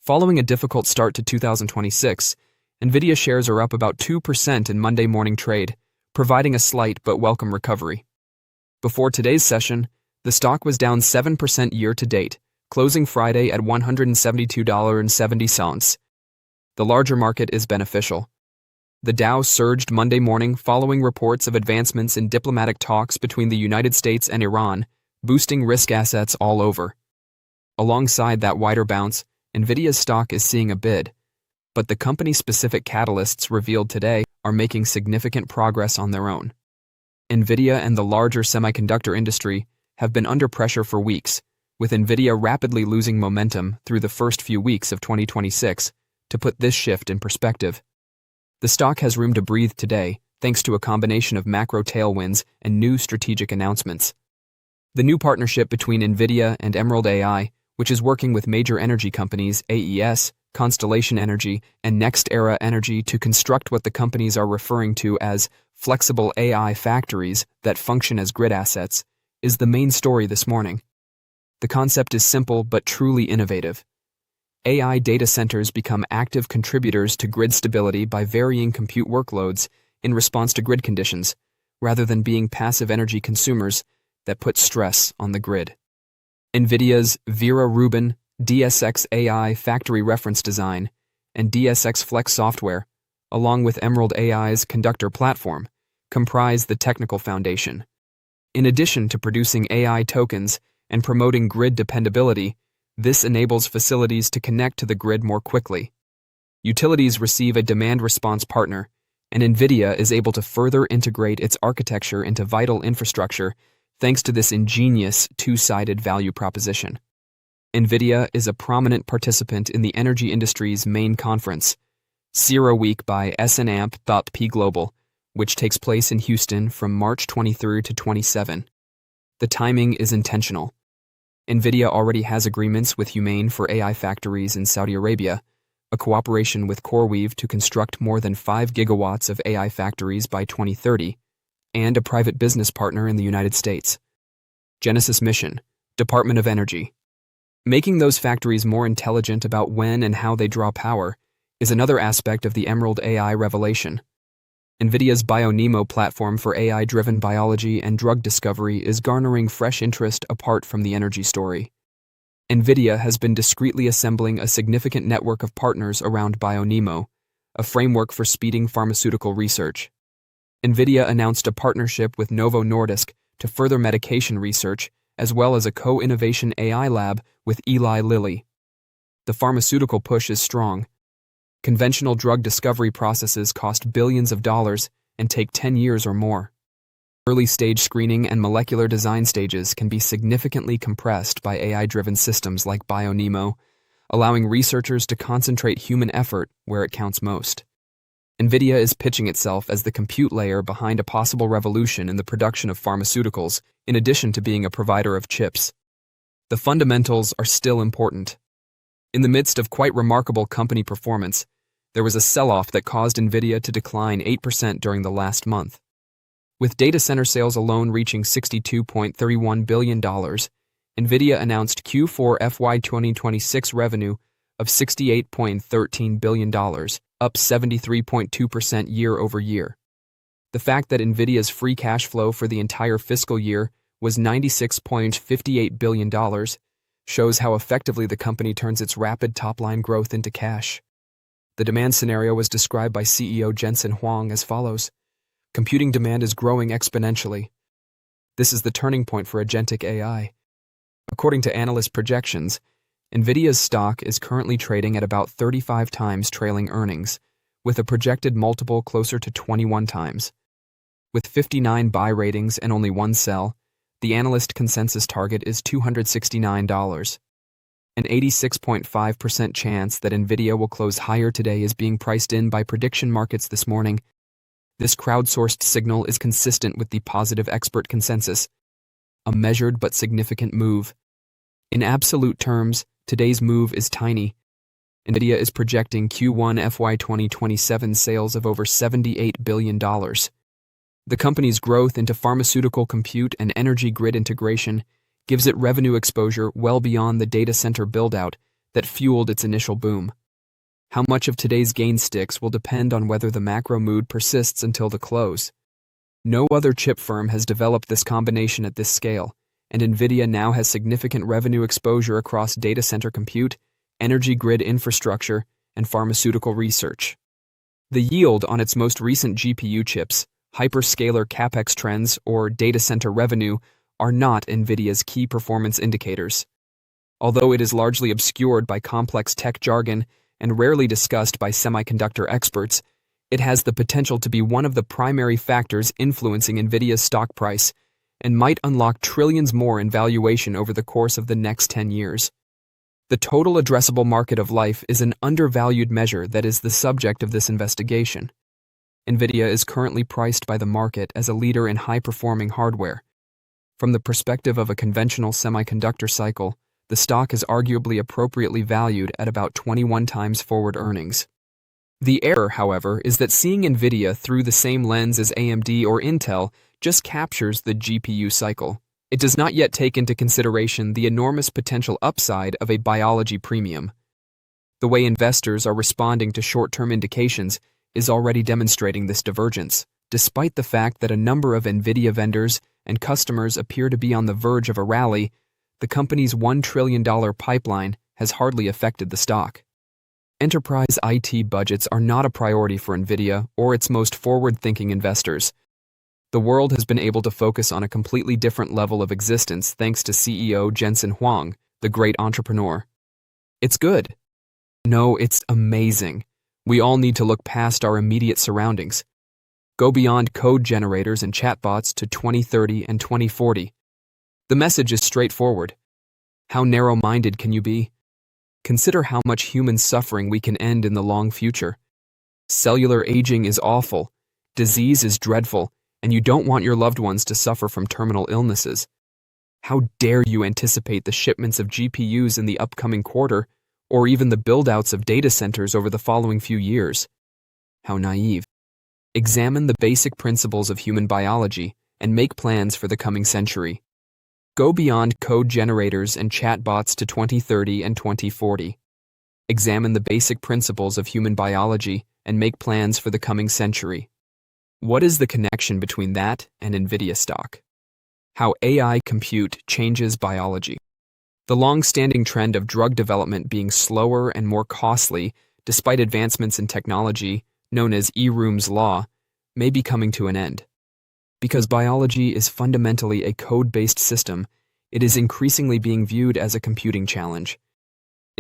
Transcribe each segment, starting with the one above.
Following a difficult start to 2026, Nvidia shares are up about 2% in Monday morning trade, providing a slight but welcome recovery. Before today's session, the stock was down 7% year-to-date, closing Friday at $172.70. The larger market is beneficial. The Dow surged Monday morning following reports of advancements in diplomatic talks between the United States and Iran, boosting risk assets all over. Alongside that wider bounce, Nvidia's stock is seeing a bid, but the company-specific catalysts revealed today are making significant progress on their own. Nvidia and the larger semiconductor industry have been under pressure for weeks, with Nvidia rapidly losing momentum through the first few weeks of 2026. To put this shift in perspective, the stock has room to breathe today thanks to a combination of macro tailwinds and new strategic announcements. The new partnership between Nvidia and Emerald AI, which is working with major energy companies AES, Constellation Energy, and NextEra Energy to construct what the companies are referring to as flexible AI factories that function as grid assets, is the main story this morning. The concept is simple but truly innovative. AI data centers become active contributors to grid stability by varying compute workloads in response to grid conditions, rather than being passive energy consumers that put stress on the grid. Nvidia's Vera Rubin DSX AI factory reference design and DSX Flex software, along with Emerald AI's Conductor platform, comprise the technical foundation. In addition to producing AI tokens and promoting grid dependability, this enables facilities to connect to the grid more quickly. Utilities receive a demand response partner, and Nvidia is able to further integrate its architecture into vital infrastructure thanks to this ingenious two-sided value proposition. Nvidia is a prominent participant in the energy industry's main conference, CERAWeek by S&P Global, which takes place in Houston from March 23 to 27. The timing is intentional. Nvidia already has agreements with Humane for AI factories in Saudi Arabia, a cooperation with CoreWeave to construct more than 5 gigawatts of AI factories by 2030, and a private business partner in the United States. Genesis Mission, Department of Energy. Making those factories more intelligent about when and how they draw power is another aspect of the Emerald AI revelation. Nvidia's BioNeMo platform for AI-driven biology and drug discovery is garnering fresh interest apart from the energy story. Nvidia has been discreetly assembling a significant network of partners around BioNeMo, a framework for speeding pharmaceutical research. Nvidia announced a partnership with Novo Nordisk to further medication research, as well as a co-innovation AI lab with Eli Lilly. The pharmaceutical push is strong. Conventional drug discovery processes cost billions of dollars and take 10 years or more. Early-stage screening and molecular design stages can be significantly compressed by AI-driven systems like BioNeMo, allowing researchers to concentrate human effort where it counts most. Nvidia is pitching itself as the compute layer behind a possible revolution in the production of pharmaceuticals, in addition to being a provider of chips. The fundamentals are still important. In the midst of quite remarkable company performance, there was a sell-off that caused Nvidia to decline 8% during the last month. With data center sales alone reaching $62.31 billion, Nvidia announced Q4 FY 2026 revenue of $68.13 billion, up 73.2% year-over-year. The fact that Nvidia's free cash flow for the entire fiscal year was $96.58 billion shows how effectively the company turns its rapid top-line growth into cash. The demand scenario was described by CEO Jensen Huang as follows: computing demand is growing exponentially. This is the turning point for agentic AI. According to analyst projections, Nvidia's stock is currently trading at about 35 times trailing earnings, with a projected multiple closer to 21 times. With 59 buy ratings and only one sell, the analyst consensus target is $269. An 86.5% chance that Nvidia will close higher today is being priced in by prediction markets this morning. This crowdsourced signal is consistent with the positive expert consensus, a measured but significant move. In absolute terms, today's move is tiny. Nvidia is projecting Q1 FY 2027 sales of over $78 billion. The company's growth into pharmaceutical compute and energy grid integration gives it revenue exposure well beyond the data center build-out that fueled its initial boom. How much of today's gain sticks will depend on whether the macro mood persists until the close. No other chip firm has developed this combination at this scale, and Nvidia now has significant revenue exposure across data center compute, energy grid infrastructure, and pharmaceutical research. The yield on its most recent GPU chips, hyperscaler capex trends, or data center revenue are not Nvidia's key performance indicators. Although it is largely obscured by complex tech jargon and rarely discussed by semiconductor experts, it has the potential to be one of the primary factors influencing Nvidia's stock price and might unlock trillions more in valuation over the course of the next 10 years. The total addressable market of life is an undervalued measure that is the subject of this investigation. Nvidia is currently priced by the market as a leader in high-performing hardware. From the perspective of a conventional semiconductor cycle, the stock is arguably appropriately valued at about 21 times forward earnings. The error, however, is that seeing Nvidia through the same lens as AMD or Intel just captures the GPU cycle. It does not yet take into consideration the enormous potential upside of a biology premium. The way investors are responding to short-term indications is already demonstrating this divergence, despite the fact that a number of Nvidia vendors and customers appear to be on the verge of a rally. The company's $1 trillion pipeline has hardly affected the stock. Enterprise IT budgets are not a priority for Nvidia or its most forward-thinking investors. The world has been able to focus on a completely different level of existence thanks to CEO Jensen Huang, the great entrepreneur. It's good. No, it's amazing. We all need to look past our immediate surroundings. Go beyond code generators and chatbots to 2030 and 2040. The message is straightforward. How narrow-minded can you be? Consider how much human suffering we can end in the long future. Cellular aging is awful, disease is dreadful, and you don't want your loved ones to suffer from terminal illnesses. How dare you anticipate the shipments of GPUs in the upcoming quarter, or even the build-outs of data centers over the following few years? How naive. Examine the basic principles of human biology and make plans for the coming century. Go beyond code generators and chatbots to 2030 and 2040. Examine the basic principles of human biology and make plans for the coming century. What is the connection between that and Nvidia stock? How AI compute changes biology. The long-standing trend of drug development being slower and more costly, despite advancements in technology, known as Eroom's law, may be coming to an end. Because biology is fundamentally a code-based system, it is increasingly being viewed as a computing challenge.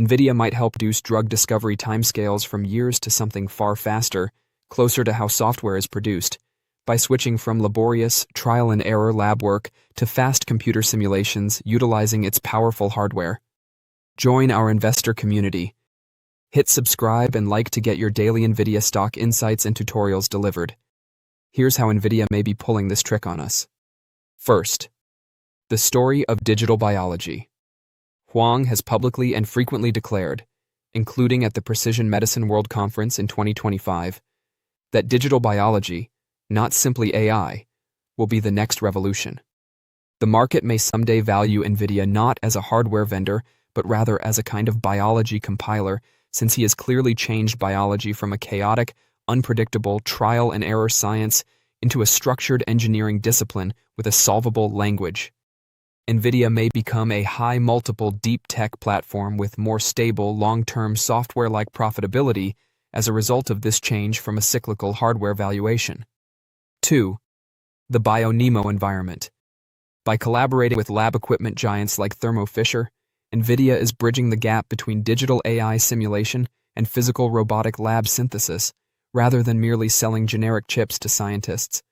Nvidia might help reduce drug discovery timescales from years to something far faster, closer to how software is produced, by switching from laborious, trial-and-error lab work to fast computer simulations utilizing its powerful hardware. Join our investor community. Hit subscribe and like to get your daily Nvidia stock insights and tutorials delivered. Here's how Nvidia may be pulling this trick on us. First, the story of digital biology. Huang has publicly and frequently declared, including at the Precision Medicine World Conference in 2025, that digital biology, not simply AI, will be the next revolution. The market may someday value Nvidia not as a hardware vendor, but rather as a kind of biology compiler, since he has clearly changed biology from a chaotic, unpredictable trial-and-error science into a structured engineering discipline with a solvable language. Nvidia may become a high-multiple deep-tech platform with more stable, long-term software-like profitability as a result of this change from a cyclical hardware valuation. 2. The BioNeMo environment. By collaborating with lab equipment giants like Thermo Fisher, Nvidia is bridging the gap between digital AI simulation and physical robotic lab synthesis, rather than merely selling generic chips to scientists.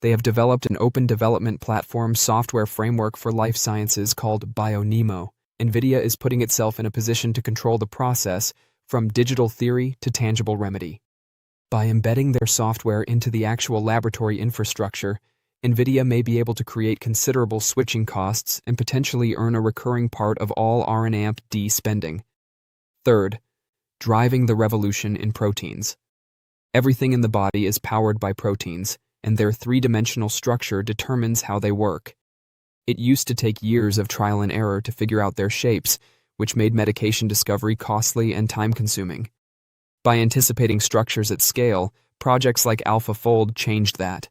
They have developed an open development platform software framework for life sciences called BioNeMo. Nvidia is putting itself in a position to control the process from digital theory to tangible remedy. By embedding their software into the actual laboratory infrastructure, Nvidia may be able to create considerable switching costs and potentially earn a recurring part of all R&D spending. Third, driving the revolution in proteins. Everything in the body is powered by proteins, and their three-dimensional structure determines how they work. It used to take years of trial and error to figure out their shapes, which made medication discovery costly and time-consuming. By anticipating structures at scale, projects like AlphaFold changed that.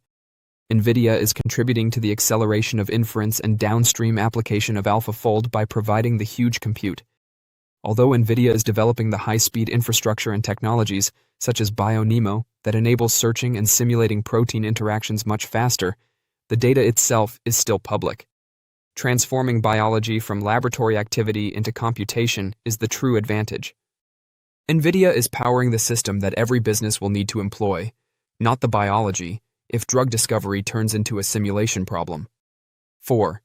Nvidia is contributing to the acceleration of inference and downstream application of AlphaFold by providing the huge compute. Although Nvidia is developing the high-speed infrastructure and technologies, such as BioNeMo, that enables searching and simulating protein interactions much faster, the data itself is still public. Transforming biology from laboratory activity into computation is the true advantage. Nvidia is powering the system that every business will need to employ, not the biology, if drug discovery turns into a simulation problem. 4.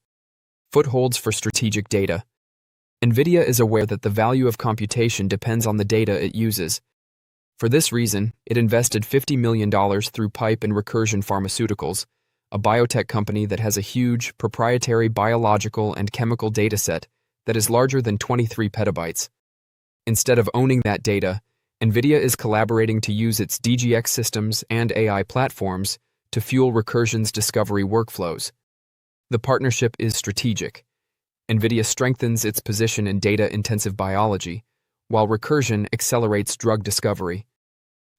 Footholds for strategic data. Nvidia is aware that the value of computation depends on the data it uses. For this reason, it invested $50 million through Pipe and Recursion Pharmaceuticals, a biotech company that has a huge, proprietary biological and chemical dataset that is larger than 23 petabytes. Instead of owning that data, Nvidia is collaborating to use its DGX systems and AI platforms to fuel Recursion's discovery workflows. The partnership is strategic. Nvidia strengthens its position in data-intensive biology, while Recursion accelerates drug discovery.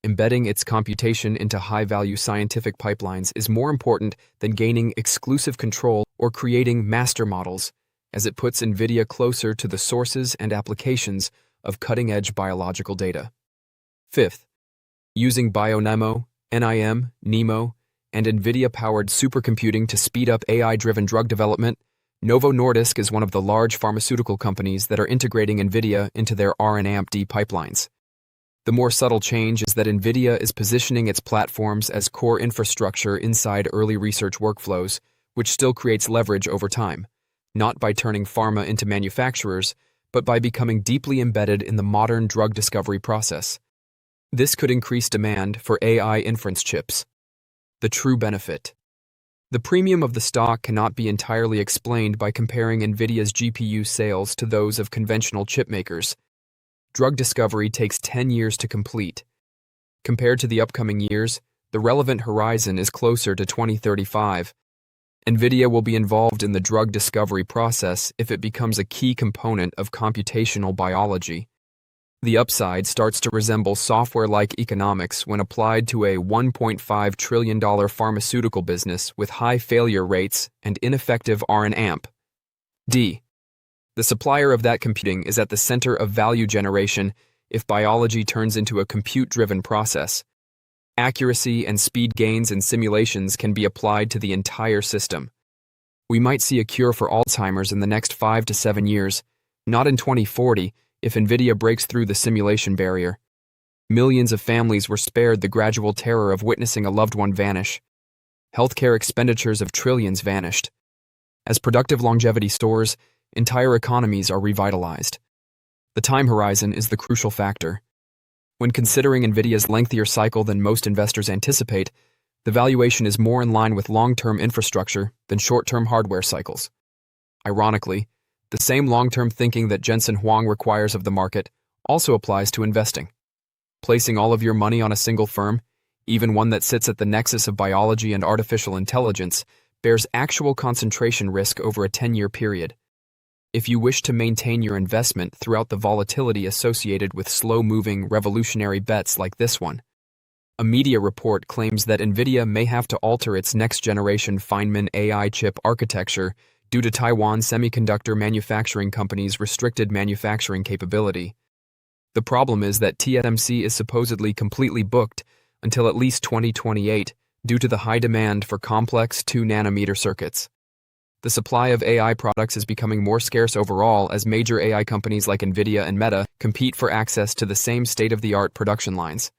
Embedding its computation into high-value scientific pipelines is more important than gaining exclusive control or creating master models, as it puts Nvidia closer to the sources and applications of cutting-edge biological data. 5th, using BioNeMo, NIM, and Nvidia-powered supercomputing to speed up AI-driven drug development, Novo Nordisk is one of the large pharmaceutical companies that are integrating Nvidia into their R&AMPD pipelines. The more subtle change is that Nvidia is positioning its platforms as core infrastructure inside early research workflows, which still creates leverage over time, not by turning pharma into manufacturers, but by becoming deeply embedded in the modern drug discovery process. This could increase demand for AI inference chips. The true benefit. The premium of the stock cannot be entirely explained by comparing Nvidia's GPU sales to those of conventional chipmakers. Drug discovery takes 10 years to complete. Compared to the upcoming years, the relevant horizon is closer to 2035. Nvidia will be involved in the drug discovery process if it becomes a key component of computational biology. The upside starts to resemble software-like economics when applied to a $1.5 trillion pharmaceutical business with high failure rates and ineffective R&AMP. D. The supplier of that computing is at the center of value generation if biology turns into a compute-driven process. Accuracy and speed gains in simulations can be applied to the entire system. We might see a cure for Alzheimer's in the next 5 to 7 years, not in 2040, if Nvidia breaks through the simulation barrier. Millions of families were spared the gradual terror of witnessing a loved one vanish. Healthcare expenditures of trillions vanished. As productive longevity soars, entire economies are revitalized. The time horizon is the crucial factor. When considering Nvidia's lengthier cycle than most investors anticipate, the valuation is more in line with long-term infrastructure than short-term hardware cycles. Ironically, the same long-term thinking that Jensen Huang requires of the market also applies to investing. Placing all of your money on a single firm, even one that sits at the nexus of biology and artificial intelligence, bears actual concentration risk over a 10-year period. If you wish to maintain your investment throughout the volatility associated with slow-moving, revolutionary bets like this one, a media report claims that Nvidia may have to alter its next-generation Feynman AI chip architecture due to Taiwan Semiconductor Manufacturing Company's restricted manufacturing capability. The problem is that TSMC is supposedly completely booked until at least 2028 due to the high demand for complex 2-nanometer circuits. The supply of AI products is becoming more scarce overall as major AI companies like Nvidia and Meta compete for access to the same state-of-the-art production lines.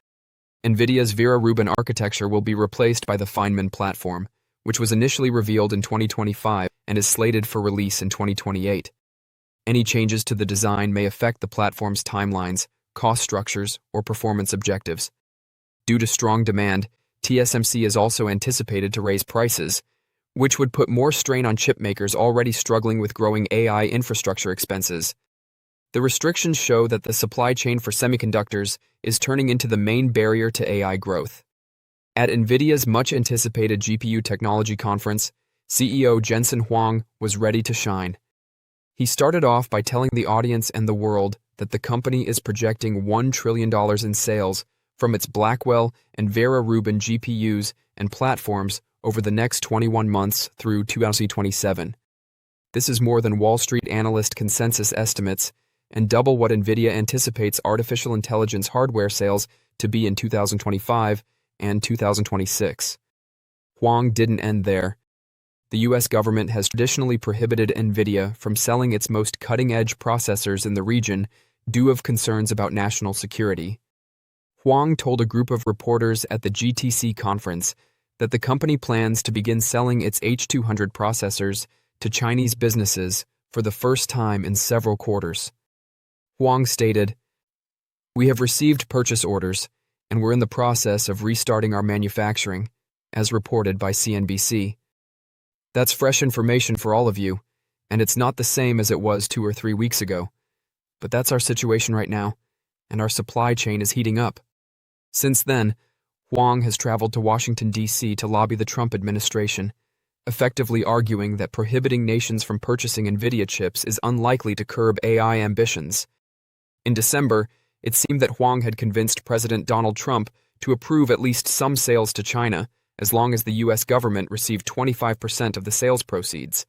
Nvidia's Vera Rubin architecture will be replaced by the Feynman platform, which was initially revealed in 2025 and is slated for release in 2028. Any changes to the design may affect the platform's timelines, cost structures, or performance objectives. Due to strong demand, TSMC is also anticipated to raise prices, which would put more strain on chip makers already struggling with growing AI infrastructure expenses. The restrictions show that the supply chain for semiconductors is turning into the main barrier to AI growth. At Nvidia's much-anticipated GPU technology conference, CEO Jensen Huang was ready to shine. He started off by telling the audience and the world that the company is projecting $1 trillion in sales from its Blackwell and Vera Rubin GPUs and platforms over the next 21 months through 2027. This is more than Wall Street analyst consensus estimates and double what Nvidia anticipates artificial intelligence hardware sales to be in 2025 and 2026. Huang didn't end there. The US government has traditionally prohibited Nvidia from selling its most cutting-edge processors in the region due of concerns about national security. Huang told a group of reporters at the GTC conference that the company plans to begin selling its H200 processors to Chinese businesses for the first time in several quarters. Huang stated, "We have received purchase orders, and we're in the process of restarting our manufacturing," as reported by CNBC. That's fresh information for all of you, and it's not the same as it was 2 or 3 weeks ago. But that's our situation right now, and our supply chain is heating up. Since then, Huang has traveled to Washington, D.C. to lobby the Trump administration, effectively arguing that prohibiting nations from purchasing Nvidia chips is unlikely to curb AI ambitions. In December, it seemed that Huang had convinced President Donald Trump to approve at least some sales to China, as long as the U.S. government received 25% of the sales proceeds.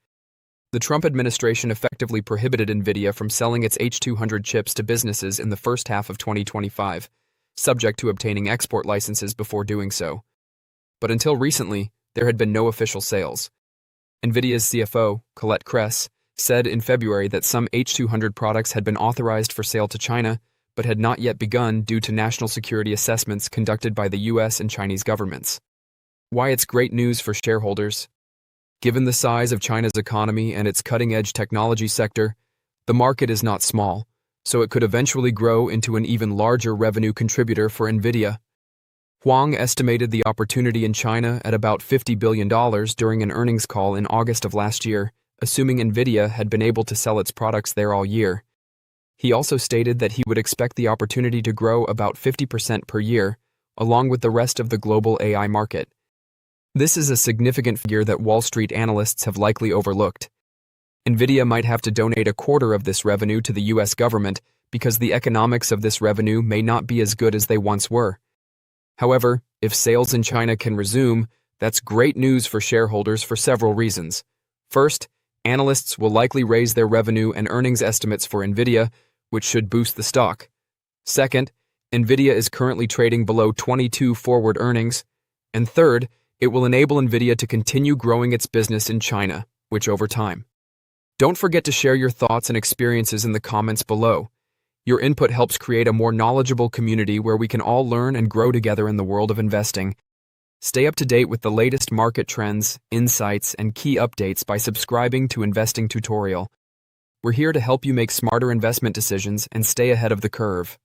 The Trump administration effectively prohibited Nvidia from selling its H200 chips to businesses in the first half of 2025, subject to obtaining export licenses before doing so. But until recently, there had been no official sales. Nvidia's CFO, Colette Kress, said in February that some H200 products had been authorized for sale to China, but had not yet begun due to national security assessments conducted by the U.S. and Chinese governments. Why it's great news for shareholders? Given the size of China's economy and its cutting-edge technology sector, the market is not small, so it could eventually grow into an even larger revenue contributor for Nvidia. Huang estimated the opportunity in China at about $50 billion during an earnings call in August of last year, assuming Nvidia had been able to sell its products there all year. He also stated that he would expect the opportunity to grow about 50% per year, along with the rest of the global AI market. This is a significant figure that Wall Street analysts have likely overlooked. Nvidia might have to donate a quarter of this revenue to the U.S. government because the economics of this revenue may not be as good as they once were. However, if sales in China can resume, that's great news for shareholders for several reasons. First, analysts will likely raise their revenue and earnings estimates for Nvidia, which should boost the stock. Second, Nvidia is currently trading below 22 forward earnings. And third, it will enable Nvidia to continue growing its business in China, which over time. Don't forget to share your thoughts and experiences in the comments below. Your input helps create a more knowledgeable community where we can all learn and grow together in the world of investing. Stay up to date with the latest market trends, insights, and key updates by subscribing to Investing Tutorial. We're here to help you make smarter investment decisions and stay ahead of the curve.